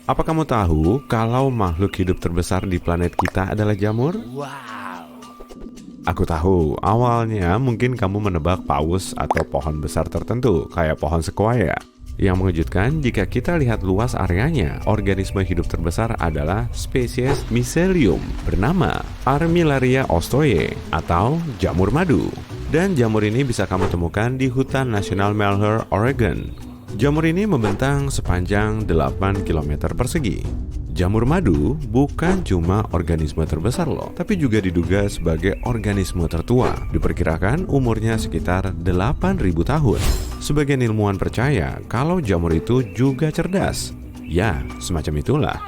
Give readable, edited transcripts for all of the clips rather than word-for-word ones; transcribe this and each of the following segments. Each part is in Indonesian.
Apa kamu tahu kalau makhluk hidup terbesar di planet kita adalah jamur? Aku tahu, awalnya mungkin kamu menebak paus atau pohon besar tertentu, kayak pohon sequoia. Yang mengejutkan, jika kita lihat luas areanya, organisme hidup terbesar adalah spesies Mycelium bernama Armillaria ostoye atau jamur madu. Dan jamur ini bisa kamu temukan di Hutan Nasional Malheur, Oregon. Jamur ini membentang sepanjang 8 km persegi. Jamur madu bukan cuma organisme terbesar loh, tapi juga diduga sebagai organisme tertua. Diperkirakan umurnya sekitar 8.000 tahun. Sebagian ilmuwan percaya kalau jamur itu juga cerdas. Ya, semacam itulah.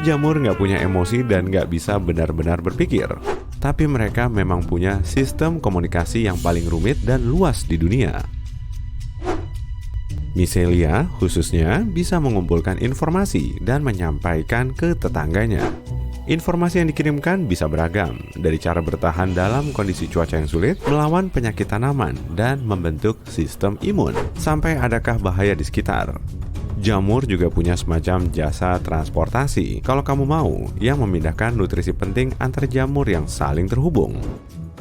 Jamur nggak punya emosi dan nggak bisa benar-benar berpikir. Tapi mereka memang punya sistem komunikasi yang paling rumit dan luas di dunia. Mycelia khususnya bisa mengumpulkan informasi dan menyampaikan ke tetangganya. Informasi yang dikirimkan bisa beragam, dari cara bertahan dalam kondisi cuaca yang sulit, melawan penyakit tanaman, dan membentuk sistem imun, sampai adakah bahaya di sekitar. Jamur juga punya semacam jasa transportasi, kalau kamu mau, yang memindahkan nutrisi penting antar jamur yang saling terhubung.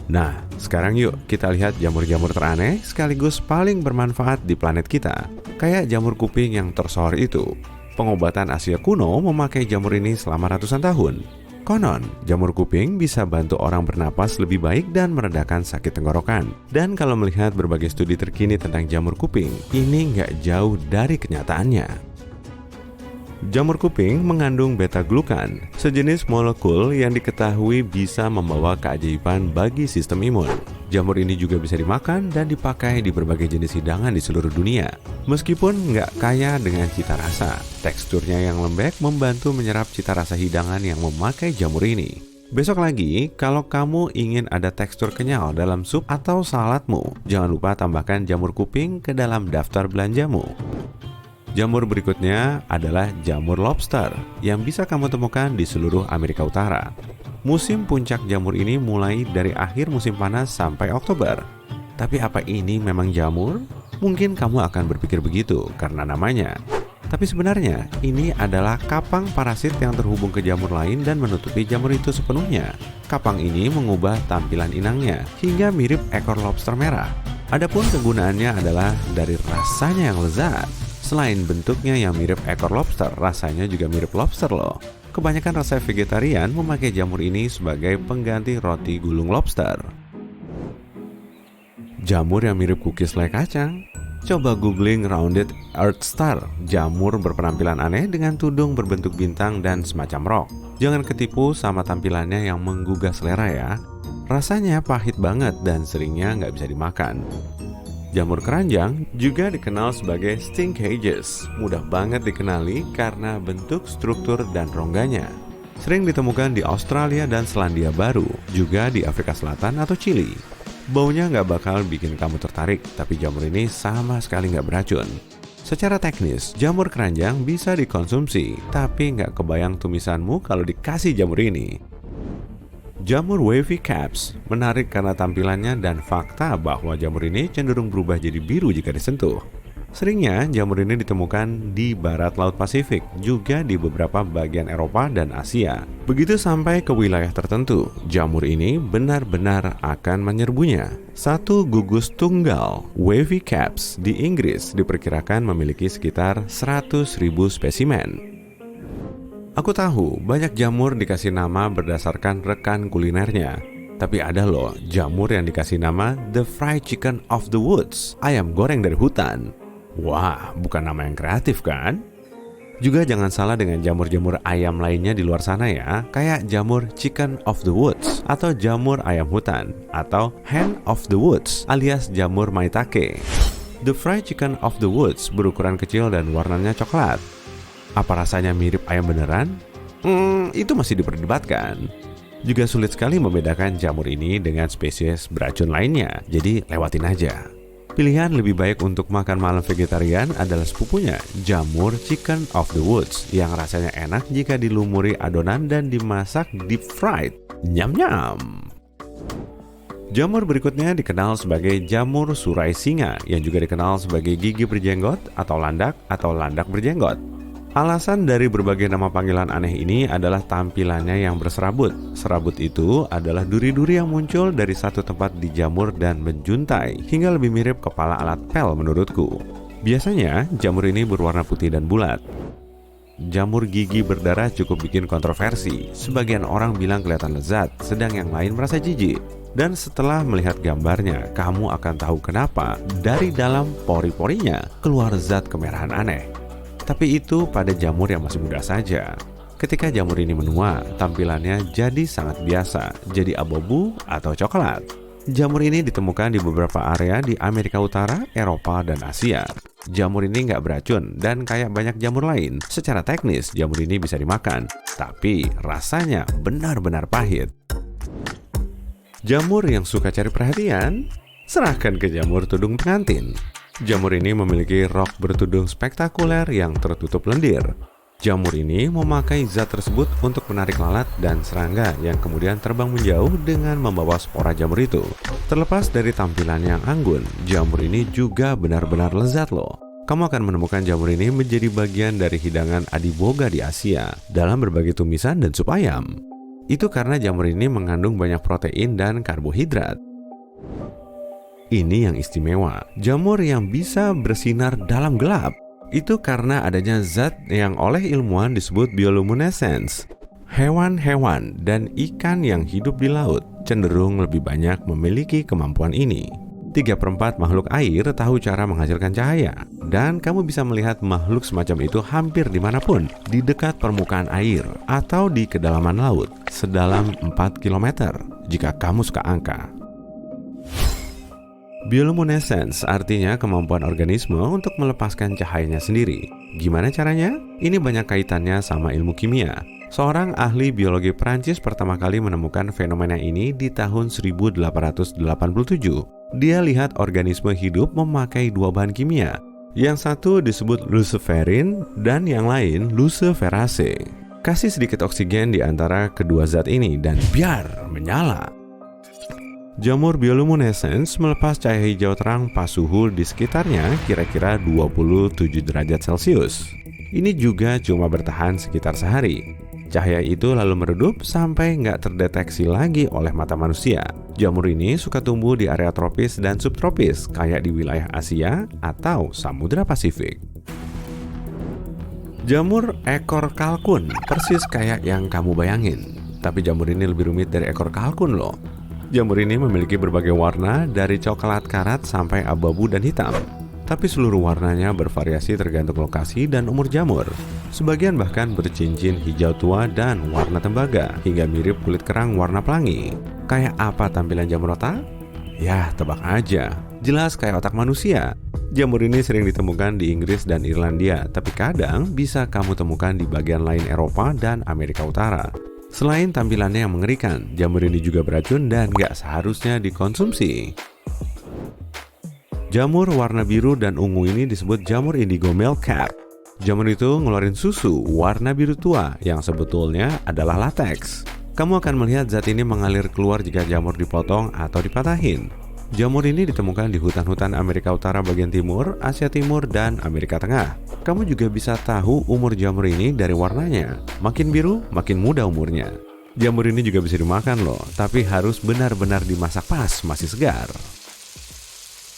Nah, sekarang yuk kita lihat jamur-jamur teraneh sekaligus paling bermanfaat di planet kita. Kayak jamur kuping yang tersohor itu. Pengobatan Asia kuno memakai jamur ini selama ratusan tahun. Konon, jamur kuping bisa bantu orang bernapas lebih baik dan meredakan sakit tenggorokan. Dan kalau melihat berbagai studi terkini tentang jamur kuping, ini nggak jauh dari kenyataannya. Jamur kuping mengandung beta-glukan, sejenis molekul yang diketahui bisa membawa keajaiban bagi sistem imun. Jamur ini juga bisa dimakan dan dipakai di berbagai jenis hidangan di seluruh dunia. Meskipun nggak kaya dengan cita rasa, teksturnya yang lembek membantu menyerap cita rasa hidangan yang memakai jamur ini. Besok lagi, kalau kamu ingin ada tekstur kenyal dalam sup atau saladmu, jangan lupa tambahkan jamur kuping ke dalam daftar belanjamu. Jamur berikutnya adalah jamur lobster yang bisa kamu temukan di seluruh Amerika Utara. Musim puncak jamur ini mulai dari akhir musim panas sampai Oktober. Tapi apa ini memang jamur? Mungkin kamu akan berpikir begitu karena namanya. Tapi sebenarnya ini adalah kapang parasit yang terhubung ke jamur lain dan menutupi jamur itu sepenuhnya. Kapang ini mengubah tampilan inangnya hingga mirip ekor lobster merah. Adapun kegunaannya adalah dari rasanya yang lezat. Selain bentuknya yang mirip ekor lobster, rasanya juga mirip lobster loh. Kebanyakan resep vegetarian memakai jamur ini sebagai pengganti roti gulung lobster. Jamur yang mirip cookies selai kacang. Coba googling Rounded Earth Star, jamur berpenampilan aneh dengan tudung berbentuk bintang dan semacam rok. Jangan ketipu sama tampilannya yang menggugah selera ya. Rasanya pahit banget dan seringnya nggak bisa dimakan. Jamur keranjang juga dikenal sebagai stinkages, mudah banget dikenali karena bentuk, struktur, dan rongganya. Sering ditemukan di Australia dan Selandia Baru, juga di Afrika Selatan atau Chili. Baunya nggak bakal bikin kamu tertarik, tapi jamur ini sama sekali nggak beracun. Secara teknis, jamur keranjang bisa dikonsumsi, tapi nggak kebayang tumisanmu kalau dikasih jamur ini. Jamur wavy caps menarik karena tampilannya dan fakta bahwa jamur ini cenderung berubah jadi biru jika disentuh. Seringnya jamur ini ditemukan di barat Laut Pasifik, juga di beberapa bagian Eropa dan Asia. Begitu sampai ke wilayah tertentu, jamur ini benar-benar akan menyerbunya. Satu gugus tunggal wavy caps di Inggris diperkirakan memiliki sekitar 100.000 spesimen. Aku tahu banyak jamur dikasih nama berdasarkan rekan kulinernya. Tapi ada loh jamur yang dikasih nama The Fried Chicken of the Woods, ayam goreng dari hutan. Wah, bukan nama yang kreatif kan? Juga jangan salah dengan jamur-jamur ayam lainnya di luar sana ya, kayak jamur Chicken of the Woods atau jamur ayam hutan atau Hen of the Woods alias jamur maitake. The Fried Chicken of the Woods berukuran kecil dan warnanya coklat. Apa rasanya mirip ayam beneran? Itu masih diperdebatkan. Juga sulit sekali membedakan jamur ini dengan spesies beracun lainnya, jadi lewatin aja. Pilihan lebih baik untuk makan malam vegetarian adalah sepupunya, jamur Chicken of the Woods, yang rasanya enak jika dilumuri adonan dan dimasak deep fried. Nyam-nyam! Jamur berikutnya dikenal sebagai jamur surai singa, yang juga dikenal sebagai gigi berjenggot atau landak berjenggot. Alasan dari berbagai nama panggilan aneh ini adalah tampilannya yang berserabut. Serabut itu adalah duri-duri yang muncul dari satu tempat di jamur dan menjuntai hingga lebih mirip kepala alat pel menurutku. Biasanya jamur ini berwarna putih dan bulat. Jamur gigi berdarah cukup bikin kontroversi. Sebagian orang bilang kelihatan lezat, sedang yang lain merasa jijik. Dan setelah melihat gambarnya, kamu akan tahu kenapa dari dalam pori-porinya keluar zat kemerahan aneh. Tapi itu pada jamur yang masih muda saja. Ketika jamur ini menua, tampilannya jadi sangat biasa, jadi abu-abu atau coklat. Jamur ini ditemukan di beberapa area di Amerika Utara, Eropa, dan Asia. Jamur ini nggak beracun dan kayak banyak jamur lain. Secara teknis, jamur ini bisa dimakan, tapi rasanya benar-benar pahit. Jamur yang suka cari perhatian? Serahkan ke jamur tudung pengantin. Jamur ini memiliki rok bertudung spektakuler yang tertutup lendir. Jamur ini memakai zat tersebut untuk menarik lalat dan serangga yang kemudian terbang menjauh dengan membawa spora jamur itu. Terlepas dari tampilan yang anggun, jamur ini juga benar-benar lezat loh. Kamu akan menemukan jamur ini menjadi bagian dari hidangan adiboga di Asia dalam berbagai tumisan dan sup ayam. Itu karena jamur ini mengandung banyak protein dan karbohidrat. Ini yang istimewa, jamur yang bisa bersinar dalam gelap. Itu karena adanya zat yang oleh ilmuwan disebut bioluminescence. Hewan-hewan dan ikan yang hidup di laut cenderung lebih banyak memiliki kemampuan ini. 3/4 makhluk air tahu cara menghasilkan cahaya, dan kamu bisa melihat makhluk semacam itu hampir dimanapun, di dekat permukaan air atau di kedalaman laut, sedalam 4 km, jika kamu suka angka. Bioluminescence artinya kemampuan organisme untuk melepaskan cahayanya sendiri. Gimana caranya? Ini banyak kaitannya sama ilmu kimia. Seorang ahli biologi Prancis pertama kali menemukan fenomena ini di tahun 1887. Dia lihat organisme hidup memakai dua bahan kimia. Yang satu disebut luciferin dan yang lain luciferase. Kasih sedikit oksigen di antara kedua zat ini dan biar menyala. Jamur bioluminescence melepas cahaya hijau terang pas suhu di sekitarnya kira-kira 27 derajat Celcius. Ini juga cuma bertahan sekitar sehari. Cahaya itu lalu meredup sampai nggak terdeteksi lagi oleh mata manusia. Jamur ini suka tumbuh di area tropis dan subtropis, kayak di wilayah Asia atau Samudra Pasifik. Jamur ekor kalkun, persis kayak yang kamu bayangin. Tapi jamur ini lebih rumit dari ekor kalkun loh. Jamur ini memiliki berbagai warna dari coklat karat sampai abu-abu dan hitam. Tapi seluruh warnanya bervariasi tergantung lokasi dan umur jamur. Sebagian bahkan bercincin hijau tua dan warna tembaga, hingga mirip kulit kerang warna pelangi. Kayak apa tampilan jamur otak? Ya, tebak aja. Jelas kayak otak manusia. Jamur ini sering ditemukan di Inggris dan Irlandia, tapi kadang bisa kamu temukan di bagian lain Eropa dan Amerika Utara. Selain tampilannya yang mengerikan, jamur ini juga beracun dan nggak seharusnya dikonsumsi. Jamur warna biru dan ungu ini disebut jamur indigo milk cap. Jamur itu ngeluarin susu warna biru tua yang sebetulnya adalah latex. Kamu akan melihat zat ini mengalir keluar jika jamur dipotong atau dipatahin. Jamur ini ditemukan di hutan-hutan Amerika Utara bagian timur, Asia Timur, dan Amerika Tengah. Kamu juga bisa tahu umur jamur ini dari warnanya. Makin biru, makin muda umurnya. Jamur ini juga bisa dimakan loh, tapi harus benar-benar dimasak pas masih segar.